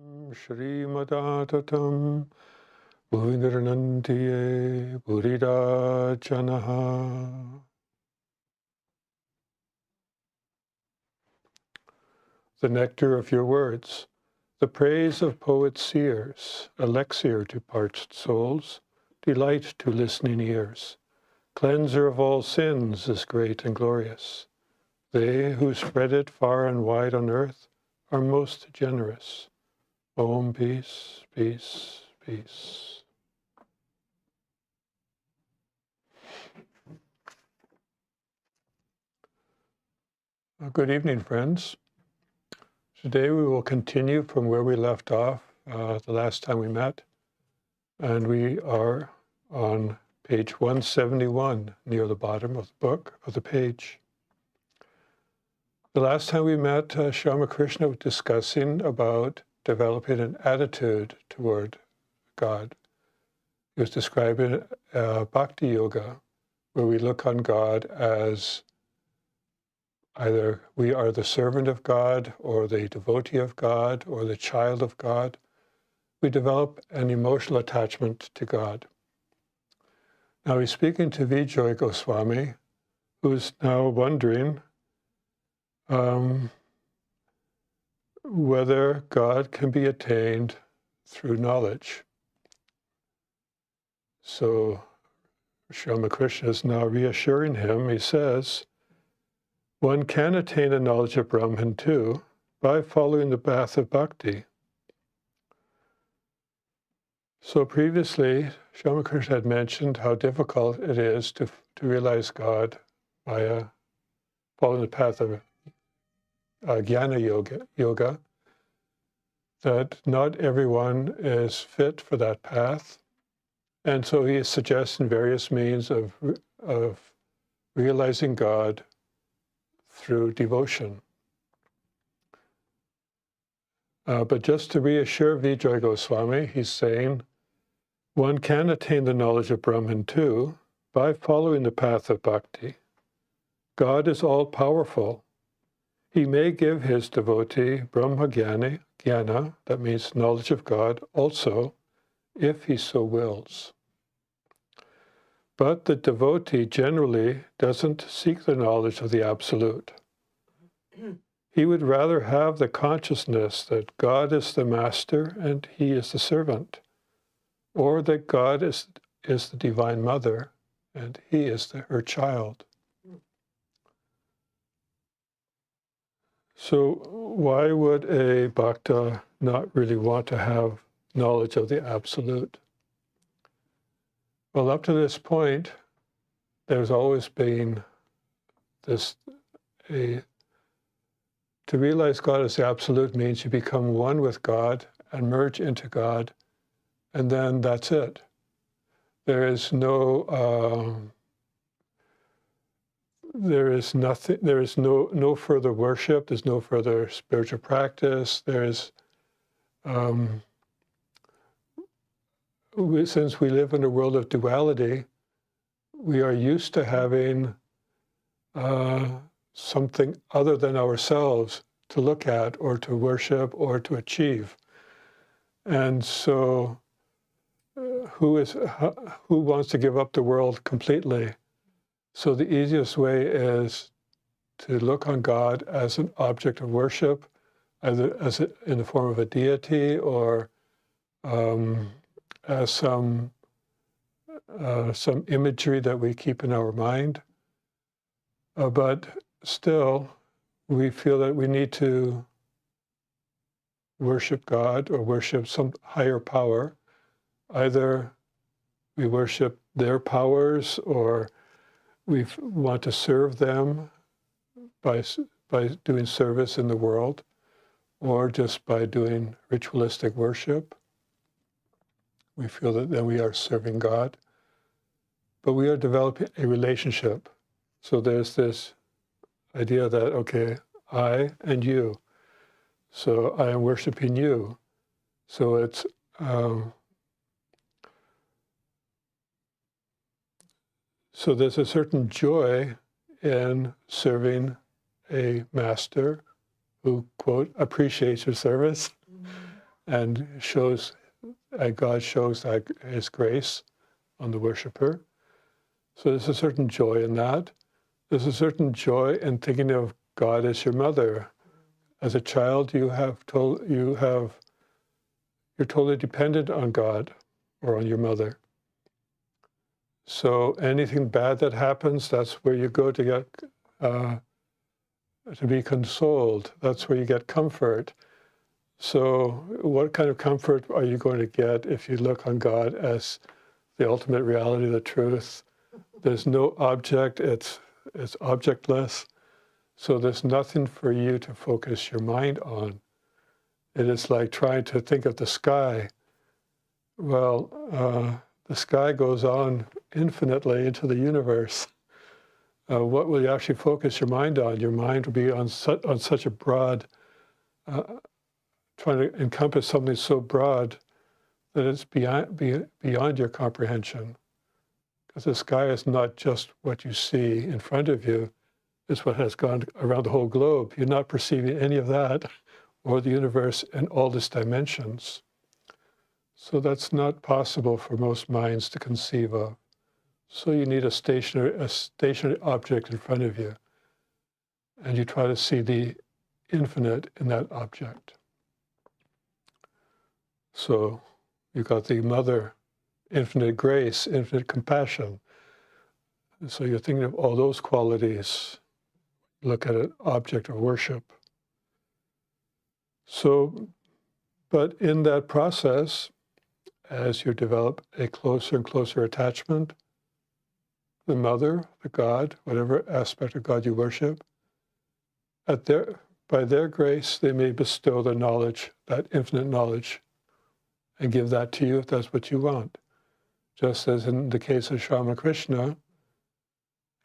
Shrimadatam Bhuvinirnantiye Burida Janaha. The nectar of your words, the praise of poets seers, elixir to parched souls, delight to listening ears. Cleanser of all sins is great and glorious. They who spread it far and wide on earth are most generous. Om, peace, peace, peace. Good evening, friends. Today we will continue from where we left off the last time we met, and we are on page 171, near the bottom of the book, of the page. The last time we met, Sri Ramakrishna was discussing about developing an attitude toward God. He was describing bhakti yoga, where we look on God as either we are the servant of God, or the devotee of God, or the child of God. We develop an emotional attachment to God. Now he's speaking to Vijay Goswami, who's now wondering whether God can be attained through knowledge. So Sri Ramakrishna is now reassuring him. He says, one can attain a knowledge of Brahman too by following the path of bhakti. So previously, Sri Ramakrishna had mentioned how difficult it is to realize God via following the path of jnana yoga, that not everyone is fit for that path. And so he is suggesting various means of realizing God through devotion. But just to reassure Vijay Goswami, he's saying, one can attain the knowledge of Brahman too by following the path of bhakti. God is all-powerful. He may give his devotee Brahma jnana, that means knowledge of God, also, if he so wills. But the devotee generally doesn't seek the knowledge of the Absolute. He would rather have the consciousness that God is the master and he is the servant, or that God is the Divine Mother and he is her child. So why would a bhakta not really want to have knowledge of the Absolute? Well, up to this point, there's always been to realize God as the Absolute means you become one with God and merge into God, and then that's it. There is no further worship, there's no further spiritual practice, since we live in a world of duality, we are used to having something other than ourselves to look at or to worship or to achieve. And so who wants to give up the world completely? So the easiest way is to look on God as an object of worship, either in the form of a deity or as some imagery that we keep in our mind. But still, we feel that we need to worship God or worship some higher power. Either we worship their powers, or we want to serve them by doing service in the world, or just by doing ritualistic worship. We feel that then we are serving God. But we are developing a relationship. So there's this idea that, okay, I and you. So I am worshiping you. So it's so there's a certain joy in serving a master who, quote, appreciates your service. and God shows His grace on the worshiper. So there's a certain joy in that. There's a certain joy in thinking of God as your mother. As a child, you're totally dependent on God or on your mother. So anything bad that happens, that's where you go to get to be consoled. That's where you get comfort. So what kind of comfort are you going to get if you look on God as the ultimate reality, the truth? There's no object, it's objectless. So there's nothing for you to focus your mind on. It is like trying to think of the sky. Well, the sky goes on infinitely into the universe. What will you actually focus your mind on? Your mind will be on such a broad, trying to encompass something so broad that it's beyond your comprehension. Because the sky is not just what you see in front of you, it's what has gone around the whole globe. You're not perceiving any of that, or the universe in all its dimensions. So that's not possible for most minds to conceive of. So you need a stationary object in front of you, and you try to see the infinite in that object. So you've got the mother, infinite grace, infinite compassion. So you're thinking of all those qualities. Look at an object of worship. So, but in that process, as you develop a closer and closer attachment, the mother, the God, whatever aspect of God you worship, by their grace, they may bestow the knowledge, that infinite knowledge, and give that to you if that's what you want. Just as in the case of Sri Ramakrishna,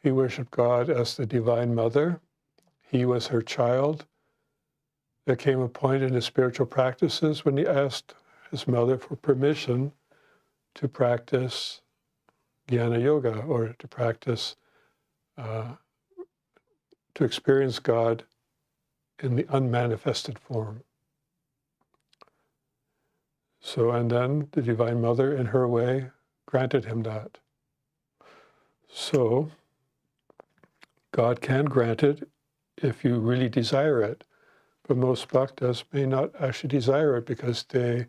he worshipped God as the Divine Mother. He was her child. There came a point in his spiritual practices when he asked his mother for permission to practice Jnana Yoga, or to practice, to experience God in the unmanifested form. So, and then the Divine Mother, in her way, granted him that. So, God can grant it if you really desire it. But most bhaktas may not actually desire it because they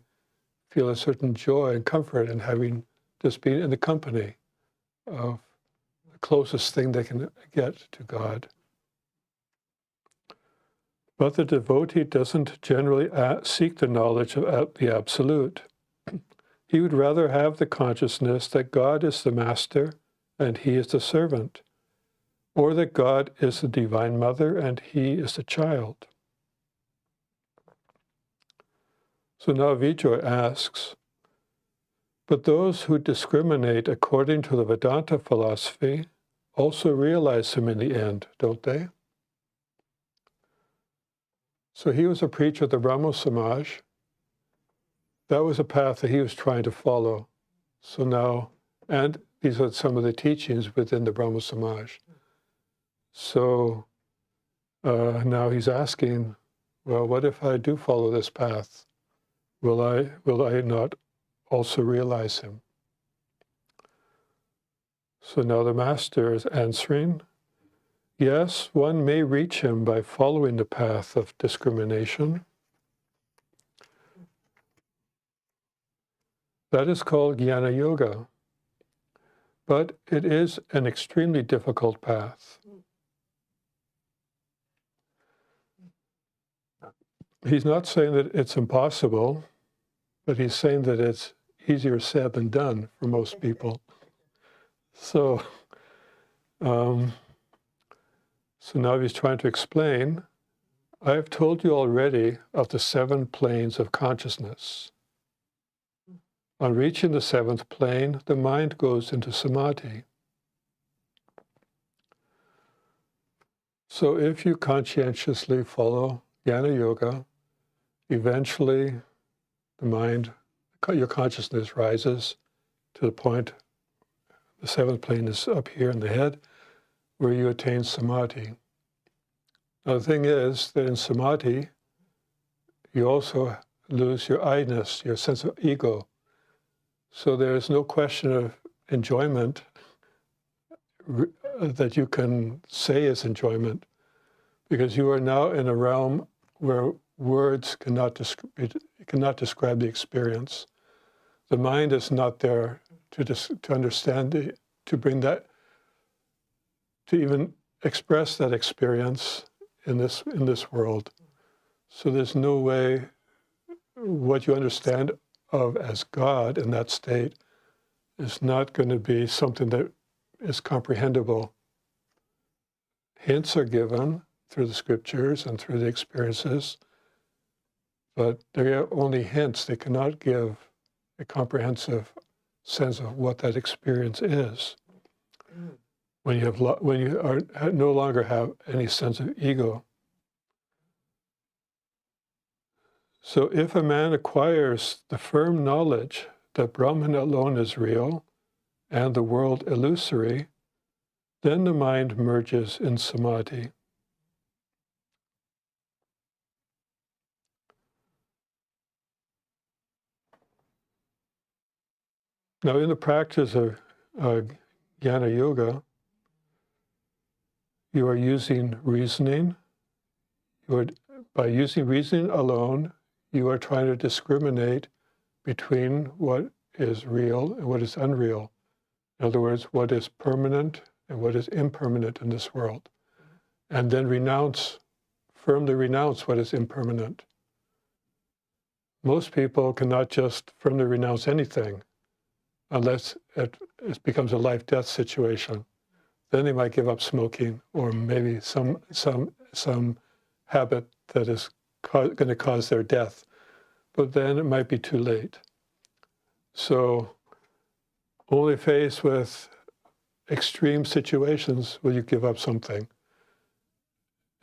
feel a certain joy and comfort in having just been in the company of the closest thing they can get to God. But the devotee doesn't generally seek the knowledge of the Absolute. He would rather have the consciousness that God is the master and he is the servant, or that God is the Divine Mother and he is the child. So now Vijay asks, but those who discriminate according to the Vedanta philosophy also realize him in the end, don't they? So he was a preacher of the Brahmo Samaj. That was a path that he was trying to follow. So now, and these are some of the teachings within the Brahmo Samaj. So now he's asking, well, what if I do follow this path? Will I not also realize him? So now the master is answering, yes, one may reach him by following the path of discrimination. That is called Jnana Yoga, but it is an extremely difficult path. He's not saying that it's impossible, but he's saying that it's easier said than done for most people. So, so now he's trying to explain, I have told you already of the 7 planes of consciousness. On reaching the 7th plane, the mind goes into samadhi. So if you conscientiously follow Jnana Yoga, eventually the mind, your consciousness rises to the point, the 7th plane is up here in the head, where you attain samadhi. Now the thing is that in samadhi, you also, lose your I-ness, your sense of ego. So there's no question of enjoyment that you can say is enjoyment, because you are now in a realm where words cannot describe the experience. The mind is not there to understand it, to bring that, to even express that experience in this world. So there's no way what you understand of as God in that state is not going to be something that is comprehensible. Hints are given through the scriptures and through the experiences, but they're only hints. They cannot give a comprehensive sense of what that experience is. When you no longer have any sense of ego. So if a man acquires the firm knowledge that Brahman alone is real and the world illusory, then the mind merges in samadhi. Now, in the practice of Jnana Yoga, you are using reasoning. By using reasoning alone, you are trying to discriminate between what is real and what is unreal. In other words, what is permanent and what is impermanent in this world. And then firmly renounce what is impermanent. Most people cannot just firmly renounce anything unless it becomes a life-death situation. Then they might give up smoking, or maybe some habit that is going to cause their death. But then it might be too late. So only faced with extreme situations will you give up something.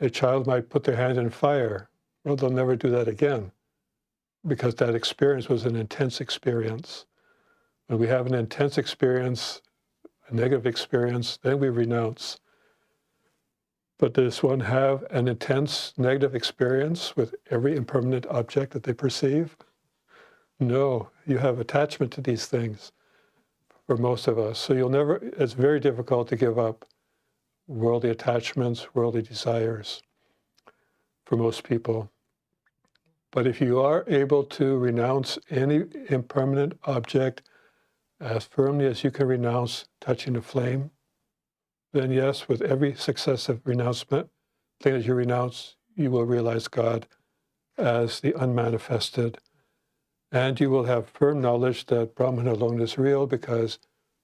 A child might put their hand in fire. Well, they'll never do that again, because that experience was an intense experience. When we have an intense experience, a negative experience, then we renounce. But does one have an intense negative experience with every impermanent object that they perceive? No, you have attachment to these things for most of us. So it's very difficult to give up worldly attachments, worldly desires for most people. But if you are able to renounce any impermanent object as firmly as you can renounce touching a flame, then yes, with every successive renouncement, thing that you renounce, you will realize God as the unmanifested. And you will have firm knowledge that Brahman alone is real, because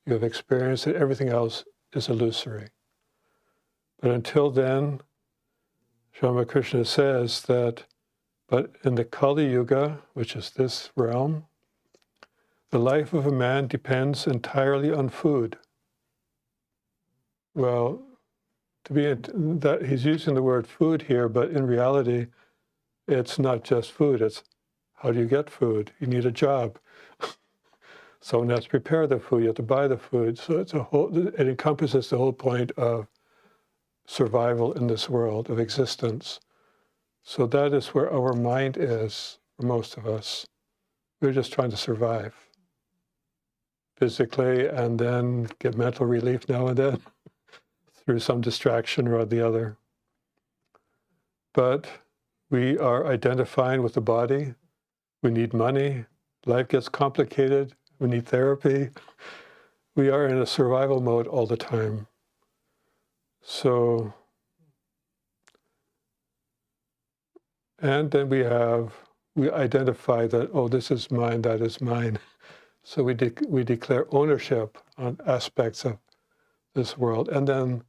you have experienced that everything else is illusory. But until then, Swami Ramakrishna says that, but in the Kali Yuga, which is this realm, the life of a man depends entirely on food. Well, that he's using the word food here, but in reality, it's not just food. It's how do you get food? You need a job. Someone has to prepare the food. You have to buy the food. So it encompasses the whole point of survival in this world, of existence. So that is where our mind is for most of us. We're just trying to survive physically, and then get mental relief now and then through some distraction or the other. But we are identifying with the body. We need money. Life gets complicated. We need therapy. We are in a survival mode all the time. So, and then we identify that, oh, this is mine, that is mine. So we declare ownership on aspects of this world. And then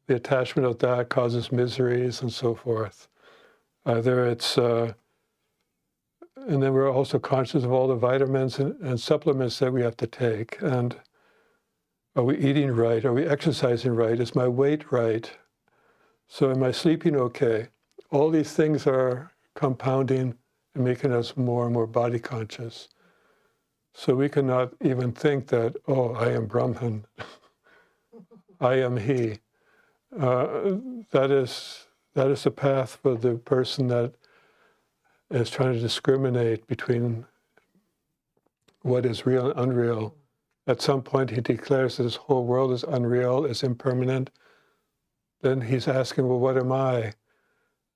the attachment of that causes miseries and so forth. Either it's, and then we're also conscious of all the vitamins and supplements that we have to take. And are we eating right? Are we exercising right? Is my weight right? So am I sleeping okay? All these things are compounding and making us more and more body conscious. So we cannot even think that, oh, I am Brahman. I am he. That is the path for the person that is trying to discriminate between what is real and unreal. At some point, he declares that this whole world is unreal, is impermanent. Then he's asking, well, what am I?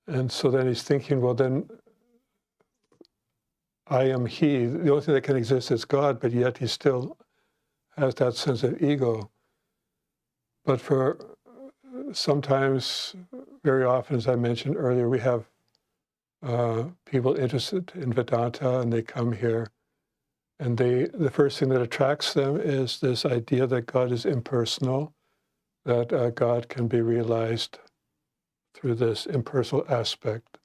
And so then he's thinking, well, then I am he. The only thing that can exist is God, but yet he still has that sense of ego. But for sometimes, very often, as I mentioned earlier, we have people interested in Vedanta, and they come here, and the first thing that attracts them is this idea that God is impersonal, that God can be realized through this impersonal aspect.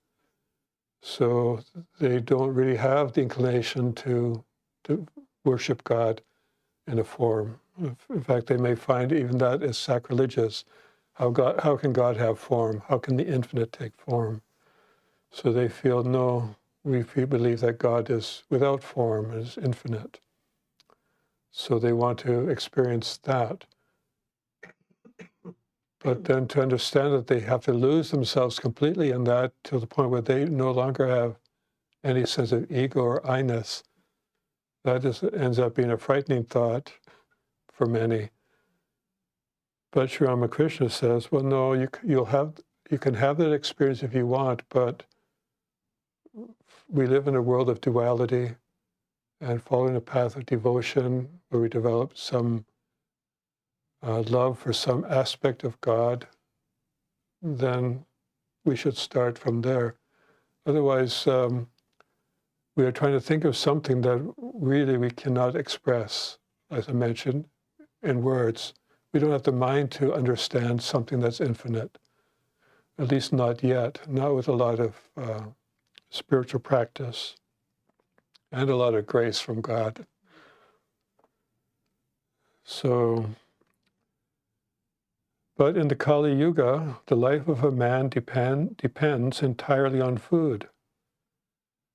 So they don't really have the inclination to worship God in a form. In fact, they may find even that is sacrilegious. How can God have form? How can the infinite take form? So they feel, no, we believe that God is without form, is infinite. So they want to experience that. But then to understand that they have to lose themselves completely in that to the point where they no longer have any sense of ego or I-ness, that ends up being a frightening thought for many. But Sri Ramakrishna says, well, no, you can have that experience if you want, but we live in a world of duality, and following a path of devotion where we develop some love for some aspect of God, then we should start from there. Otherwise, we are trying to think of something that really we cannot express, as I mentioned, in words. We don't have the mind to understand something that's infinite, at least not yet, not with a lot of spiritual practice and a lot of grace from God. So, but in the Kali Yuga, the life of a man depends entirely on food.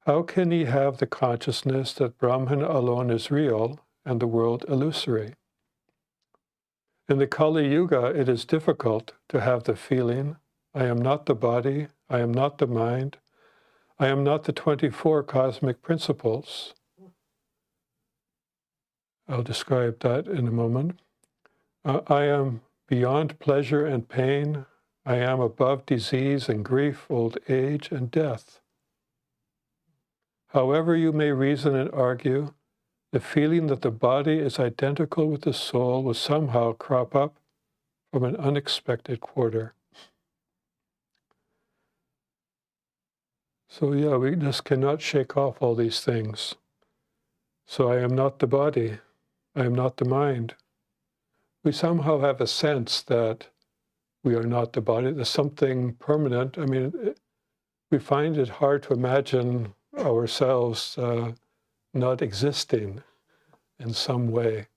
How can he have the consciousness that Brahman alone is real and the world illusory? In the Kali Yuga, it is difficult to have the feeling, I am not the body, I am not the mind, I am not the 24 cosmic principles. I'll describe that in a moment. I am beyond pleasure and pain. I am above disease and grief, old age and death. However you may reason and argue, the feeling that the body is identical with the soul will somehow crop up from an unexpected quarter. So yeah, we just cannot shake off all these things. So I am not the body. I am not the mind. We somehow have a sense that we are not the body. There's something permanent. I mean, we find it hard to imagine ourselves not existing in some way.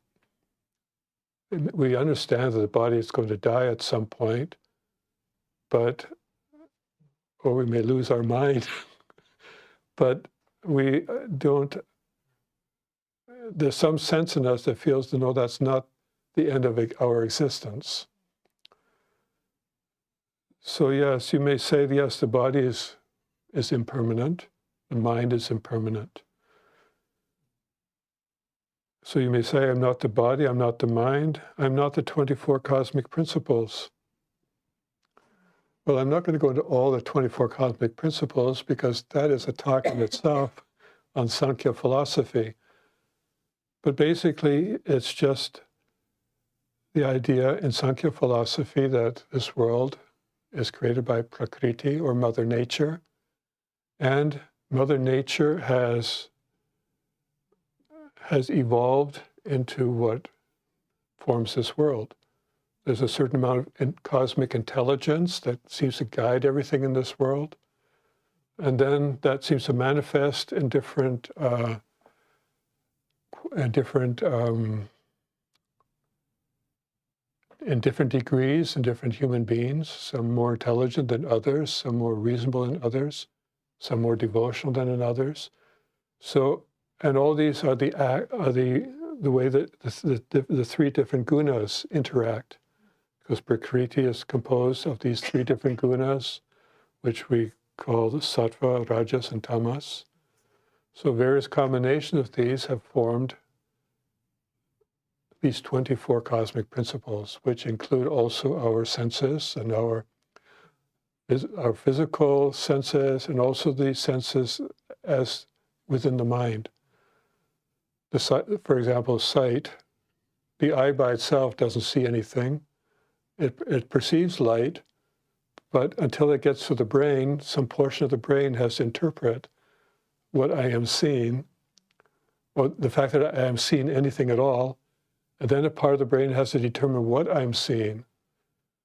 We understand that the body is going to die at some point, or we may lose our mind, but we don't, there's some sense in us that feels, no, that's not the end of our existence. So yes, you may say, yes, the body is impermanent, the mind is impermanent. So you may say, I'm not the body, I'm not the mind, I'm not the 24 cosmic principles. Well, I'm not going to go into all the 24 cosmic principles because that is a talk in itself on Sankhya philosophy. But basically, it's just the idea in Sankhya philosophy that this world is created by Prakriti, or Mother Nature, and Mother Nature has evolved into what forms this world. There's a certain amount of cosmic intelligence that seems to guide everything in this world. And then that seems to manifest in different degrees in different human beings, some more intelligent than others, some more reasonable than others, some more devotional than in others. So, and all these are the way that the three different gunas interact. Because Prakriti is composed of these three different gunas, which we called sattva, rajas, and tamas. So various combinations of these have formed these 24 cosmic principles, which include also our senses and our physical senses, and also the senses as within the mind. For example, sight. The eye by itself doesn't see anything. It perceives light, but until it gets to the brain, some portion of the brain has to interpret what I am seeing, or the fact that I am seeing anything at all, and then a part of the brain has to determine what I'm seeing.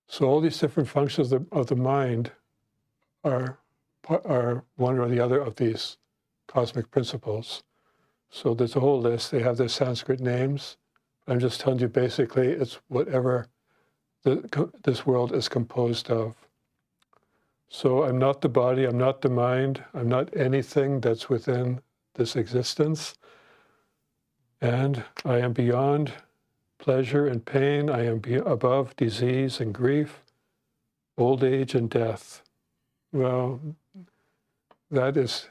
So all these different functions of the mind are one or the other of these cosmic principles. So there's a whole list. They have their Sanskrit names. I'm just telling you basically it's whatever this world is composed of. So I'm not the body, I'm not the mind, I'm not anything that's within this existence. And I am beyond pleasure and pain. I am above disease and grief, old age and death. Well, that is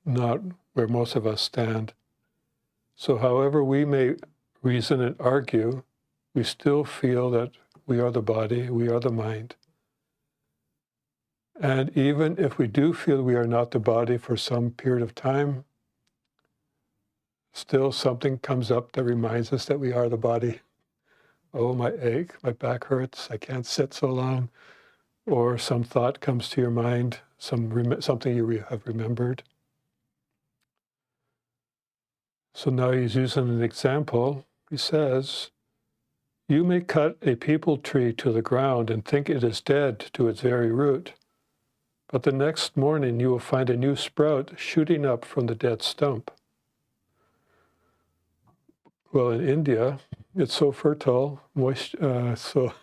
not where most of us stand. So however we may reason and argue, we still feel that we are the body, we are the mind. And even if we do feel we are not the body for some period of time, still something comes up that reminds us that we are the body. Oh, my ache, my back hurts, I can't sit so long. Or some thought comes to your mind, something you have remembered. So now he's using an example. He says, you may cut a peepal tree to the ground and think it is dead to its very root. But the next morning you will find a new sprout shooting up from the dead stump. Well, in India, it's so fertile, moist, so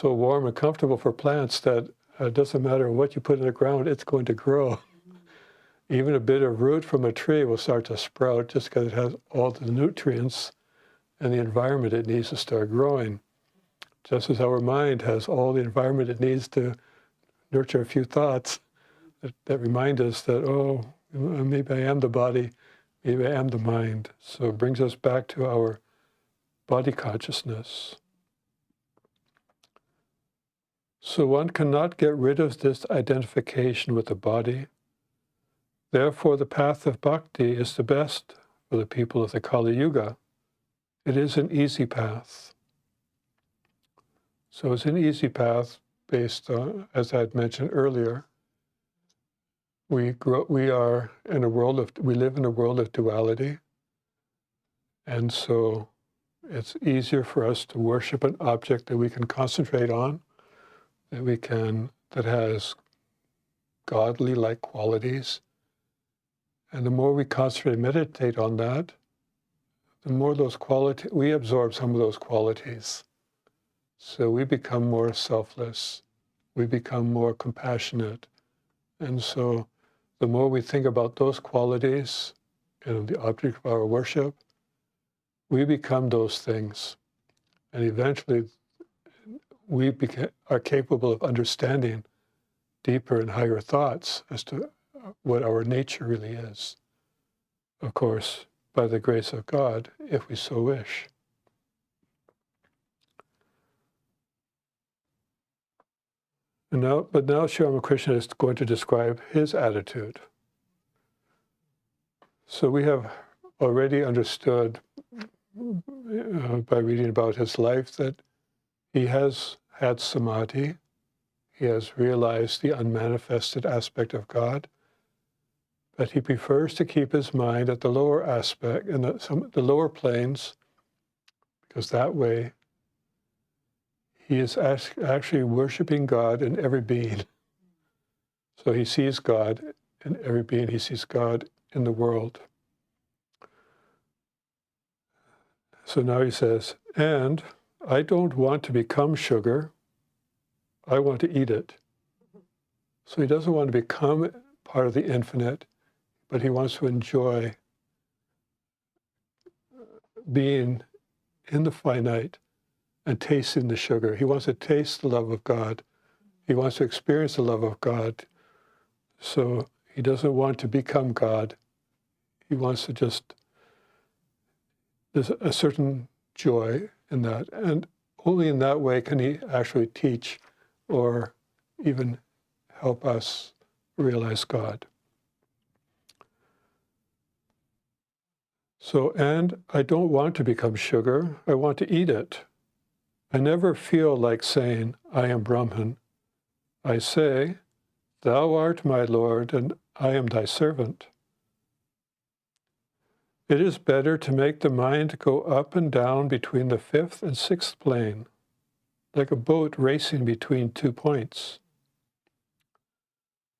warm and comfortable for plants that it doesn't matter what you put in the ground, it's going to grow. Even a bit of root from a tree will start to sprout just because it has all the nutrients and the environment it needs to start growing. Just as our mind has all the environment it needs to nurture a few thoughts that remind us that, oh, maybe I am the body, maybe I am the mind. So it brings us back to our body consciousness. So one cannot get rid of this identification with the body. Therefore, the path of bhakti is the best for the people of the Kali Yuga. It is an easy path. So it's an easy path based on, as I had mentioned earlier, we live in a world of duality, and so it's easier for us to worship an object that we can concentrate on, that has godly-like qualities. And the more we concentrate and meditate on that, the more we absorb some of those qualities. So we become more selfless, we become more compassionate. And so the more we think about those qualities and the object of our worship, we become those things. And eventually we are capable of understanding deeper and higher thoughts as to what our nature really is. Of course, by the grace of God, if we so wish. But now Sri Ramakrishna is going to describe his attitude. So we have already understood by reading about his life that he has had samadhi. He has realized the unmanifested aspect of God, but he prefers to keep his mind at the lower aspect, in the lower planes, because that way he is actually worshiping God in every being. So he sees God in every being. He sees God in the world. So now he says, and I don't want to become sugar. I want to eat it. So he doesn't want to become part of the infinite, but he wants to enjoy being in the finite and tasting the sugar. He wants to taste the love of God He wants to experience the love of God. So he doesn't want to become God. He wants to just, there's a certain joy in that. And only in that way can he actually teach or even help us realize God. So, and I don't want to become sugar. I want to eat it. I never feel like saying, I am Brahman. I say, Thou art my Lord, and I am thy servant. It is better to make the mind go up and down between the fifth and sixth plane, like a boat racing between 2 points.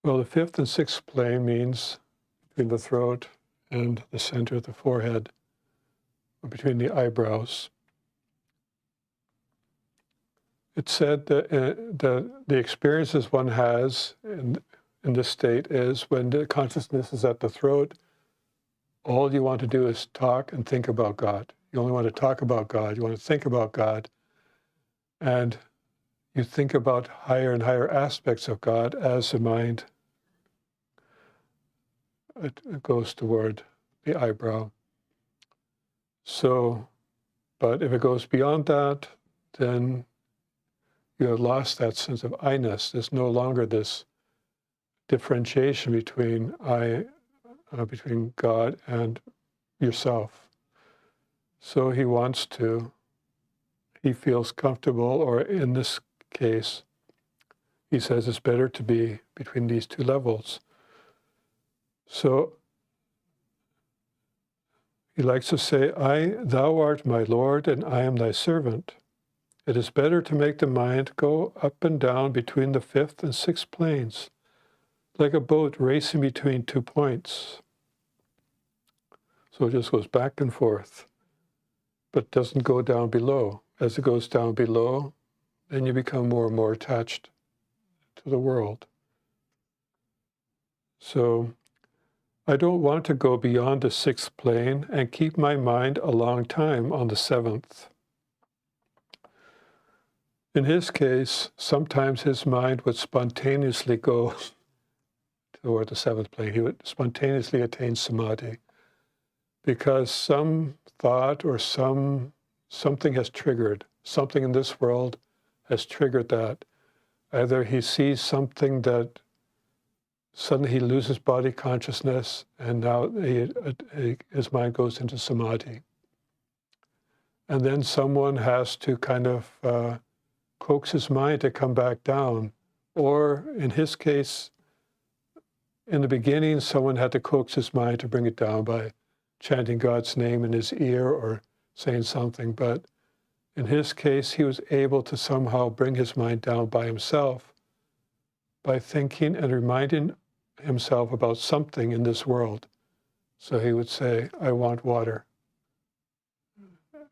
Well, the fifth and sixth plane means between the throat and the center of the forehead, or between the eyebrows. It's said that the experiences one has in this state is when the consciousness is at the throat, all you want to do is talk and think about God. You only want to talk about God. You want to think about God. And you think about higher and higher aspects of God as the mind it goes toward the eyebrow. So, but if it goes beyond that, then you have lost that sense of I-ness. There's no longer this differentiation between between God and yourself. So he feels comfortable, or in this case, he says it's better to be between these two levels. So he likes to say, Thou art my Lord, and I am thy servant. It is better to make the mind go up and down between the fifth and sixth planes, like a boat racing between 2 points. So it just goes back and forth, but doesn't go down below. As it goes down below, then you become more and more attached to the world. So I don't want to go beyond the sixth plane and keep my mind a long time on the seventh. In his case, sometimes his mind would spontaneously go toward the seventh plane. He would spontaneously attain samadhi because some thought or something has triggered. Something in this world has triggered that. Either he sees something that suddenly he loses body consciousness and now his mind goes into samadhi. And then someone has to kind of coax his mind to come back down. Or in his case, in the beginning, someone had to coax his mind to bring it down by chanting God's name in his ear or saying something. But in his case, he was able to somehow bring his mind down by himself by thinking and reminding himself about something in this world. So he would say, I want water.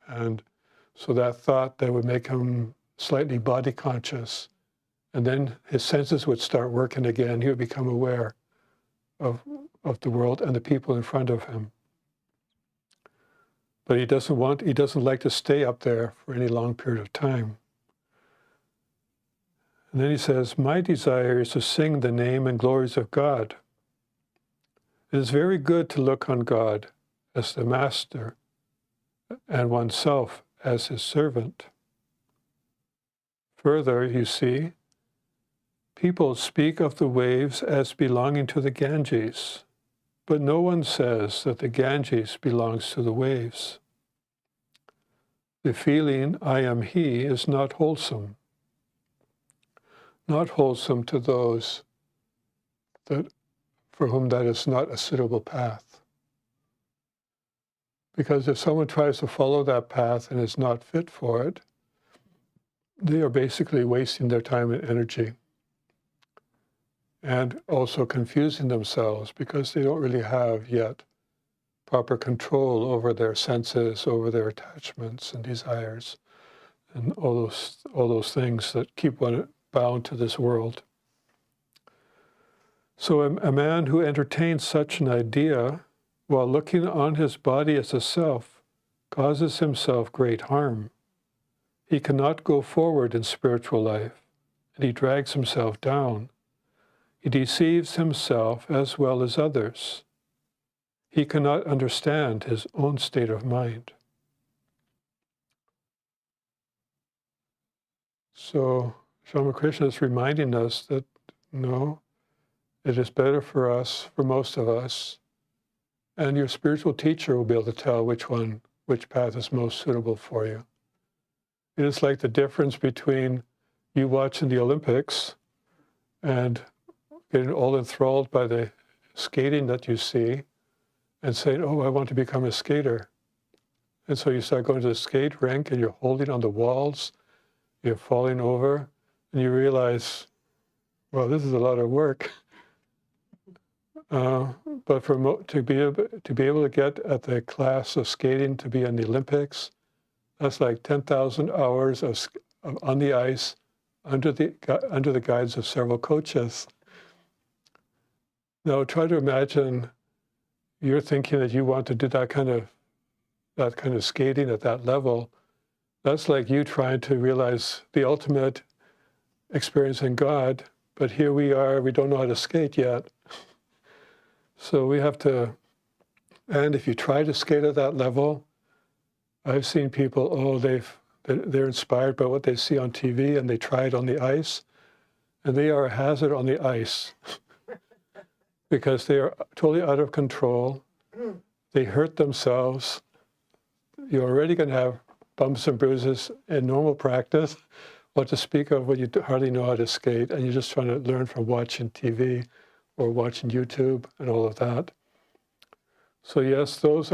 And so that thought that would make him slightly body conscious. And then his senses would start working again. He would become aware of the world and the people in front of him. But he doesn't like to stay up there for any long period of time. And then he says, my desire is to sing the name and glories of God. It is very good to look on God as the master and oneself as his servant. Further, you see, people speak of the waves as belonging to the Ganges, but no one says that the Ganges belongs to the waves. The feeling, I am he, is not wholesome. Not wholesome to those for whom that is not a suitable path. Because if someone tries to follow that path and is not fit for it, they are basically wasting their time and energy. And also confusing themselves because they don't really have yet proper control over their senses, over their attachments and desires, and all those things that keep one bound to this world. So a man who entertains such an idea while looking on his body as a self causes himself great harm. He cannot go forward in spiritual life, and he drags himself down. He deceives himself as well as others. He cannot understand his own state of mind. So Swami Krishna is reminding us that no, it is better for us, for most of us, and your spiritual teacher will be able to tell which path is most suitable for you. It is like the difference between you watching the Olympics and getting all enthralled by the skating that you see and saying, oh, I want to become a skater. And so you start going to the skate rink and you're holding on the walls, you're falling over, and you realize, well, this is a lot of work. But to be able to get at the class of skating to be in the Olympics, that's like 10,000 hours on the ice under the guidance of several coaches. Now try to imagine you're thinking that you want to do that kind of skating at that level. That's like you trying to realize the ultimate experience in God, but here we are, we don't know how to skate yet. So we have to, and if you try to skate at that level, I've seen people, they're inspired by what they see on TV and they try it on the ice, and they are a hazard on the ice because they are totally out of control. They hurt themselves. You're already going to have bumps and bruises in normal practice, what to speak of when you hardly know how to skate and you're just trying to learn from watching TV or watching YouTube and all of that. So yes, those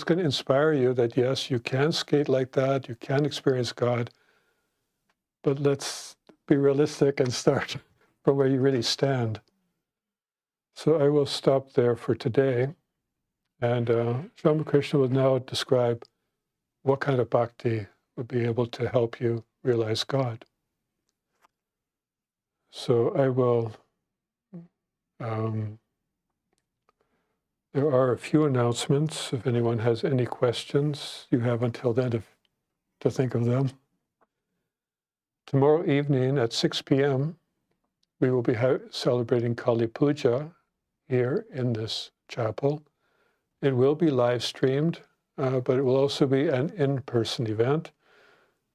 can inspire you that yes, you can skate like that, you can experience God, but let's be realistic and start from where you really stand. So I will stop there for today, and Swami Krishna will now describe what kind of bhakti would be able to help you realize God. So I will, there are a few announcements. If anyone has any questions, you have until then to think of them. Tomorrow evening at 6 p.m., we will be celebrating Kali Puja here in this chapel. It will be live streamed, but it will also be an in-person event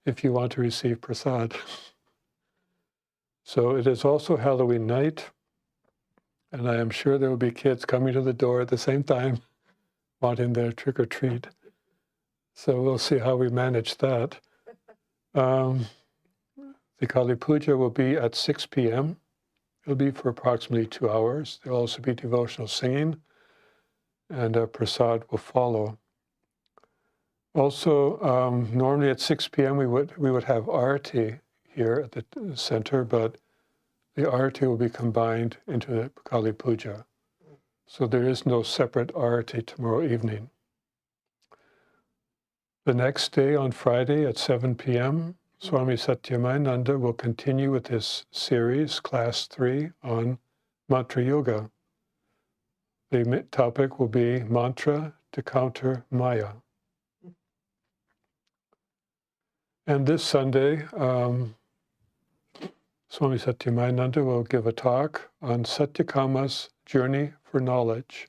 if you want to receive prasad. So it is also Halloween night, and I am sure there will be kids coming to the door at the same time wanting their trick-or-treat. So we'll see how we manage that. The Kali Puja will be at 6 p.m. It'll be for approximately 2 hours. There'll also be devotional singing, and prasad will follow. Also, normally at 6 p.m. we would have arati here at the center, but the arati will be combined into the Kali Puja. So there is no separate arati tomorrow evening. The next day, on Friday at 7 p.m., Swami Nikhilananda will continue with his series, Class 3, on Mantra Yoga. The topic will be Mantra to Counter Maya. And this Sunday, Swami Nikhilananda will give a talk on Satyakama's Journey for Knowledge,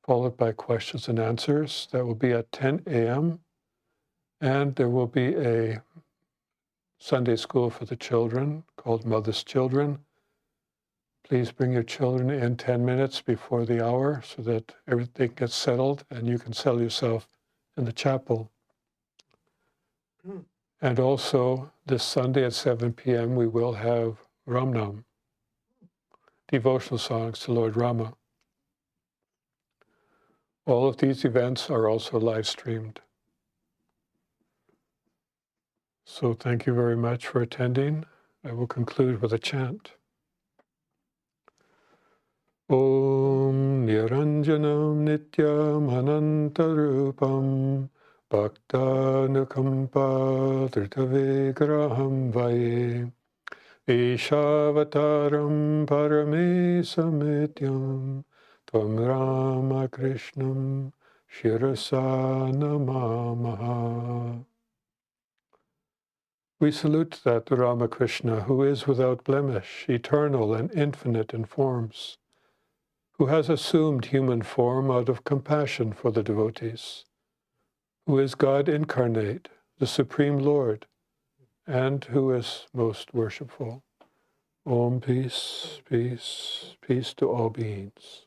followed by questions and answers. That will be at 10 a.m. And there will be a Sunday school for the children called Mother's Children. Please bring your children in 10 minutes before the hour so that everything gets settled and you can settle yourself in the chapel. And also, this Sunday at 7 p.m., we will have Ramnam, devotional songs to Lord Rama. All of these events are also live streamed. So thank you very much for attending. I will conclude with a chant. Om Niranjanam Nityam Anantarupam Bhakta Nukampa Dritavigraham Vaye Ishavataram Paramesamityam Tvam Ramakrishnam Shirasa Namamaha. We salute that Ramakrishna who is without blemish, eternal and infinite in forms, who has assumed human form out of compassion for the devotees, who is God incarnate, the Supreme Lord, and who is most worshipful. Om, peace, peace, peace to all beings.